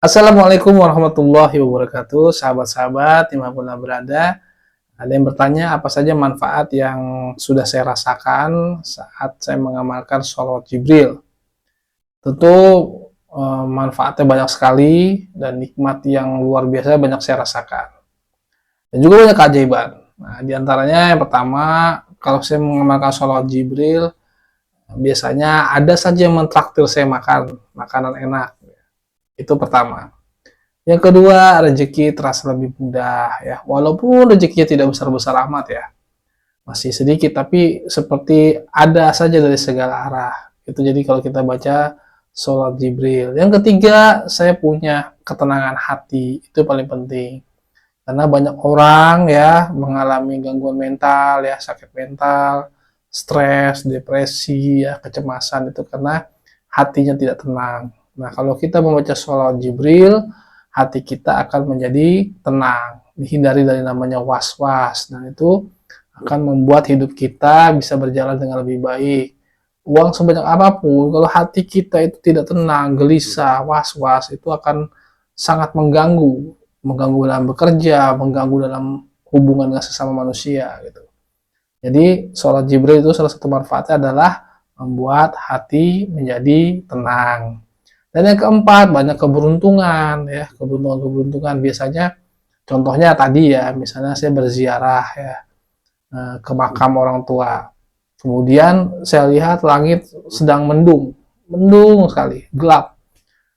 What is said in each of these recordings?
Assalamualaikum warahmatullahi wabarakatuh, sahabat-sahabat dimanapun Anda berada. Ada yang bertanya apa saja manfaat yang sudah saya rasakan saat saya mengamalkan sholawat Jibril. Tentu manfaatnya banyak sekali dan nikmat yang luar biasa banyak saya rasakan. Dan juga banyak keajaiban. Nah, di antaranya yang pertama, kalau saya mengamalkan sholawat Jibril, biasanya ada saja yang mentraktir saya makan makanan enak. Itu pertama. Yang kedua, rezeki terasa lebih mudah ya. Walaupun rezekinya tidak besar-besar amat ya. Masih sedikit tapi seperti ada saja dari segala arah. Itu jadi kalau kita baca sholat Jibril. Yang ketiga, saya punya ketenangan hati. Itu paling penting. Karena banyak orang ya mengalami gangguan mental ya, sakit mental, stres, depresi ya, kecemasan itu karena hatinya tidak tenang. Nah, kalau kita membaca sholat Jibril, hati kita akan menjadi tenang, dihindari dari namanya was-was, dan itu akan membuat hidup kita bisa berjalan dengan lebih baik. Uang sebanyak apapun, kalau hati kita itu tidak tenang, gelisah, was-was, itu akan sangat mengganggu dalam bekerja, mengganggu dalam hubungan dengan sesama manusia gitu. Jadi sholat Jibril itu salah satu manfaatnya adalah membuat hati menjadi tenang. Dan yang keempat, banyak keberuntungan ya, keberuntungan biasanya contohnya tadi ya, misalnya saya berziarah ya ke makam orang tua. Kemudian saya lihat langit sedang mendung, mendung sekali, gelap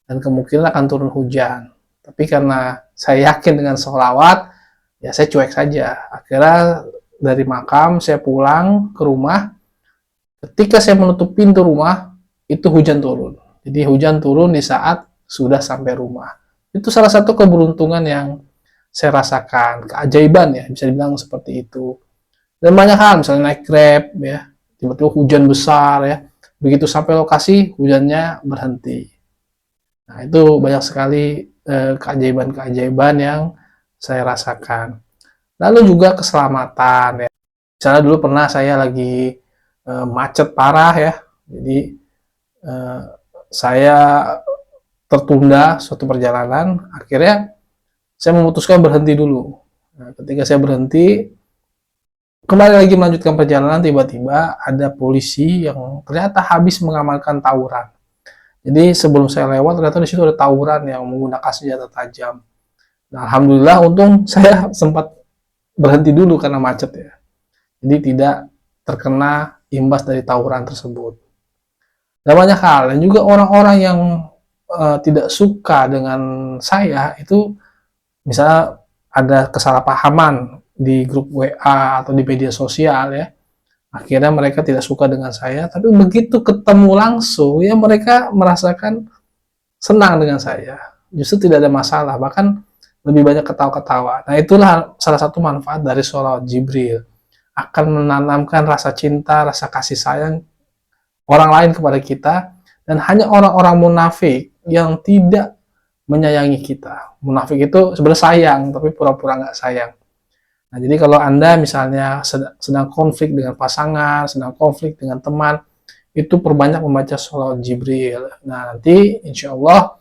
dan kemungkinan akan turun hujan. Tapi karena saya yakin dengan sholawat, ya saya cuek saja. Akhirnya dari makam saya pulang ke rumah. Ketika saya menutup pintu rumah, itu hujan turun. Jadi hujan turun di saat sudah sampai rumah. Itu salah satu keberuntungan yang saya rasakan, keajaiban ya, bisa dibilang seperti itu. Dan banyak hal, misalnya naik Grab ya, tiba-tiba hujan besar ya, begitu sampai lokasi hujannya berhenti. Nah, itu banyak sekali keajaiban-keajaiban yang saya rasakan. Lalu juga keselamatan ya. Misalnya dulu pernah saya lagi macet parah ya, jadi eh, saya tertunda suatu perjalanan, akhirnya saya memutuskan berhenti dulu. Nah, ketika saya berhenti, kembali lagi melanjutkan perjalanan, tiba-tiba ada polisi yang ternyata habis mengamankan tawuran. Jadi sebelum saya lewat, ternyata di situ ada tawuran yang menggunakan senjata tajam. Nah, alhamdulillah untung saya sempat berhenti dulu karena macet ya. Jadi tidak terkena imbas dari tawuran tersebut. Dan banyak hal, dan juga orang-orang yang tidak suka dengan saya itu misalnya ada kesalahpahaman di grup WA atau di media sosial ya, akhirnya mereka tidak suka dengan saya, tapi begitu ketemu langsung ya mereka merasakan senang dengan saya, justru tidak ada masalah, bahkan lebih banyak ketawa-ketawa. Nah, itulah salah satu manfaat dari sholawat Jibril, akan menanamkan rasa cinta, rasa kasih sayang orang lain kepada kita, dan hanya orang-orang munafik yang tidak menyayangi kita. Munafik itu sebenarnya sayang, tapi pura-pura nggak sayang. Nah, jadi kalau Anda misalnya sedang konflik dengan pasangan, sedang konflik dengan teman, itu perbanyak membaca sholawat Jibril. Nah, nanti insya Allah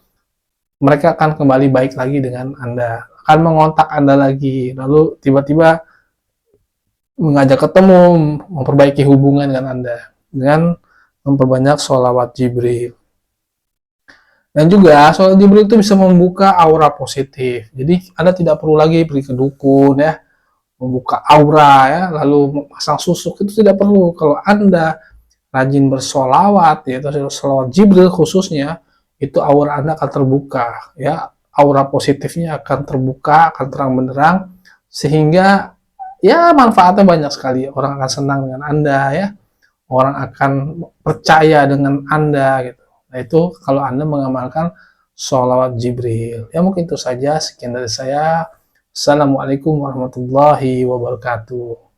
mereka akan kembali baik lagi dengan Anda. Akan mengontak Anda lagi, lalu tiba-tiba mengajak ketemu, memperbaiki hubungan dengan Anda. Dengan memperbanyak sholawat Jibril. Dan juga sholawat Jibril itu bisa membuka aura positif. Jadi Anda tidak perlu lagi pergi ke dukun ya, membuka aura ya, lalu pasang susuk, itu tidak perlu. Kalau Anda rajin bersolawat, yaitu sholawat Jibril khususnya, itu aura Anda akan terbuka ya, aura positifnya akan terbuka, akan terang benderang, sehingga ya manfaatnya banyak sekali. Orang akan senang dengan Anda ya, orang akan percaya dengan Anda gitu. Nah, itu kalau Anda mengamalkan sholawat Jibril. Ya mungkin itu saja, sekian dari saya. Assalamualaikum warahmatullahi wabarakatuh.